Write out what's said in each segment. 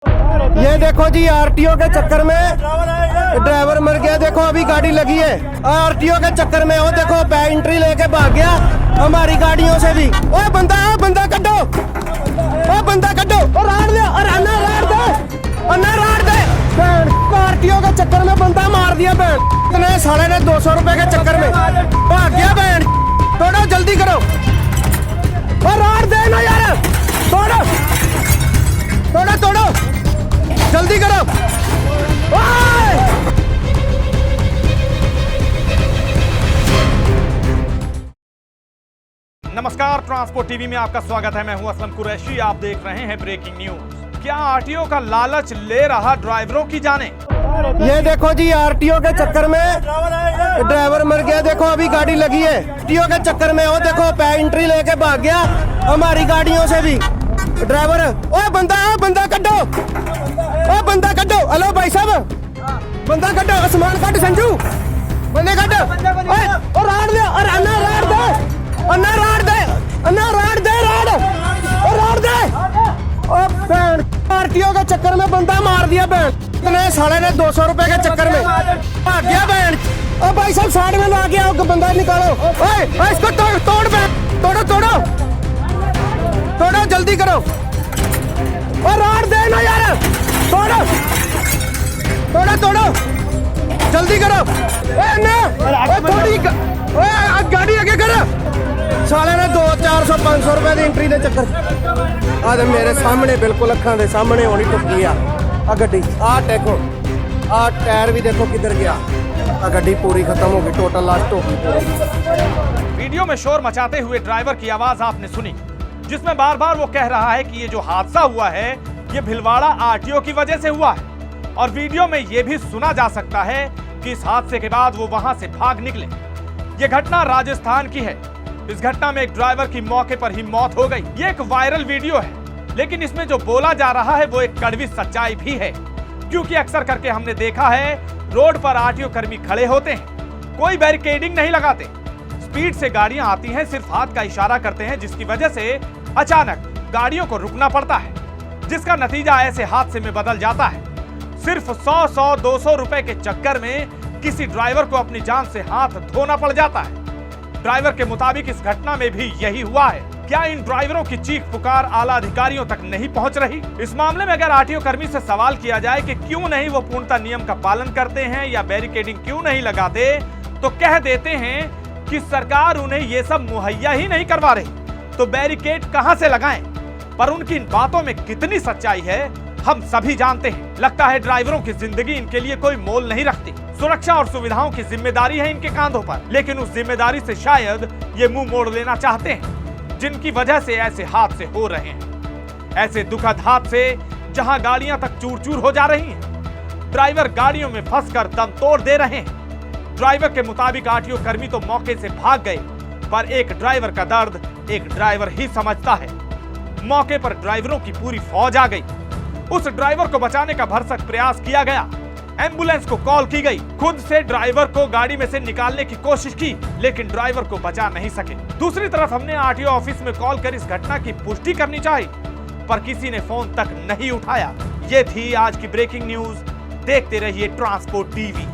ये देखो जी, आरटीओ के चक्कर में ड्राइवर मर गया। देखो अभी गाड़ी लगी है आरटीओ के चक्कर में। वो देखो बैग एंट्री लेके भाग गया हमारी गाड़ियों से भी। ओ बंदा कड्डो, ओ बंदा कड्डो, और राड़ दे, और अन्ना राड़ दे। आरटीओ के चक्कर में बंदा मार दिया। इतने साले ने 200 रुपए के चक्कर में भाग गया। तोड़ो, जल्दी करो, और राड़ दे ना यार, तोड़ो, जल्दी करो। नमस्कार, ट्रांसपोर्ट टीवी में आपका स्वागत है। मैं हूं असलम कुरैशी। आप देख रहे हैं ब्रेकिंग न्यूज। क्या आरटीओ का लालच ले रहा ड्राइवरों की जानें? ये देखो जी, आरटीओ के चक्कर में ड्राइवर मर गया। देखो अभी गाड़ी लगी है आरटीओ के चक्कर में। वो देखो बैग एंट्री लेके भाग गया हमारी गाड़ियों से भी ड्राइवर। ओ बंदा कड्डो, ओ बंदा कड्डो। हेलो भाई साहब, बंदा कड्डो, आसमान कट संजू, बंदे कड्डो। और राड़ दे, और अन्ना राड़ दे। आरटीओ के चक्कर में बंदा मार दिया। इतने साले ने 200 रुपए के चक्कर में भाग गया। ओ भाई साहब, साइड में ला गया, बंदा निकालो। ओए इसको तोड़ो, जल्दी करो, और राड़ दे ना यार, तोड़ो, जल्दी करो। गाड़ी आगे कर। साले ने 200, 400, 500 रुपए की एंट्री दे चक्कर। आज मेरे सामने, बिल्कुल अखा दे सामने होनी टुक गई आ गड्डी। आ देखो, आ टायर भी देखो किधर गया। आ गड्डी पूरी खत्म हो गई, टोटल लास्ट हो गई। वीडियो में शोर मचाते हुए ड्राइवर की आवाज आपने सुनी, जिसमें बार बार वो कह रहा है कि ये जो हादसा हुआ है ये भीलवाड़ा आरटीओ की वजह से हुआ है। और वीडियो में ये भी सुना जा सकता है कि इस हादसे के बाद वो वहां से भाग निकले। ये घटना राजस्थान की है। इस घटना में एक ड्राइवर की मौके पर ही मौत हो गई। ये एक वायरल वीडियो है, लेकिन इसमें जो बोला जा रहा है वो एक कड़वी सच्चाई भी है। क्योंकि अक्सर करके हमने देखा है, रोड पर आरटीओ कर्मी खड़े होते हैं, कोई बैरिकेडिंग नहीं लगाते, स्पीड से गाड़ियां आती हैं, सिर्फ हाथ का इशारा करते हैं, जिसकी वजह से अचानक गाड़ियों को रुकना पड़ता है, जिसका नतीजा ऐसे हादसे में बदल जाता है। सिर्फ 100, 200 रुपए के चक्कर में किसी ड्राइवर को अपनी जान से हाथ धोना पड़ जाता है। ड्राइवर के मुताबिक इस घटना में भी यही हुआ है। क्या इन ड्राइवरों की चीख पुकार आला अधिकारियों तक नहीं पहुंच रही? इस मामले में अगर आरटीओ कर्मी से सवाल किया जाए कि क्यों नहीं वो पूर्णतः नियम का पालन करते हैं या बैरिकेडिंग क्यों नहीं लगाते, तो कह देते हैं कि सरकार उन्हें ये सब मुहैया ही नहीं करवा रही, तो बैरिकेड कहां से लगाएं? पर उनकी इन बातों में कितनी सच्चाई है हम सभी जानते हैं। लगता है ड्राइवरों की जिंदगी इनके लिए कोई मोल नहीं रखती। सुरक्षा और सुविधाओं की जिम्मेदारी है इनके कांधों पर, लेकिन उस जिम्मेदारी से शायद ये मुंह मोड़ लेना चाहते हैं, जिनकी वजह से ऐसे हादसे हो रहे हैं। ऐसे दुखद हादसे जहां गाड़ियां तक चूर-चूर हो जा रही हैं, ड्राइवर गाड़ियों में फंसकर दम तोड़ दे रहे हैं। ड्राइवर के मुताबिक आरटीओ कर्मी तो मौके से भाग गए, पर एक ड्राइवर का दर्द एक ड्राइवर ही समझता है। मौके पर ड्राइवरों की पूरी फौज आ गई। उस ड्राइवर को बचाने का भरसक प्रयास किया गया, एम्बुलेंस को कॉल की गई, खुद से ड्राइवर को गाड़ी में से निकालने की कोशिश की, लेकिन ड्राइवर को बचा नहीं सके। दूसरी तरफ हमने आरटीओ ऑफिस में कॉल कर इस घटना की पुष्टि करनी चाहिए, पर किसी ने फोन तक नहीं उठाया। ये थी आज की ब्रेकिंग न्यूज। देखते रहिए ट्रांसपोर्ट टीवी।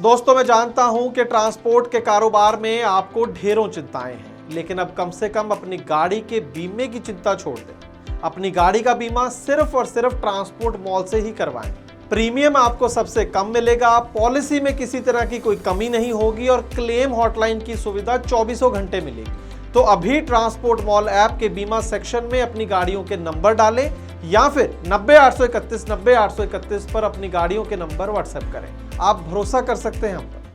दोस्तों, मैं जानता हूं कि ट्रांसपोर्ट के कारोबार में आपको ढेरों चिंताएं हैं, लेकिन अब कम से कम अपनी गाड़ी के बीमे की चिंता छोड़ दें। अपनी गाड़ी का बीमा सिर्फ और सिर्फ ट्रांसपोर्ट मॉल से ही करवाएं। प्रीमियम आपको सबसे कम मिलेगा, पॉलिसी में किसी तरह की कोई कमी नहीं होगी और क्लेम हॉटलाइन की सुविधा 24 घंटे मिलेगी। तो अभी ट्रांसपोर्ट मॉल ऐप के बीमा सेक्शन में अपनी गाड़ियों के नंबर डालें या फिर 90 831 90 831 पर अपनी गाड़ियों के नंबर व्हाट्सएप करें। आप भरोसा कर सकते हैं हम पर।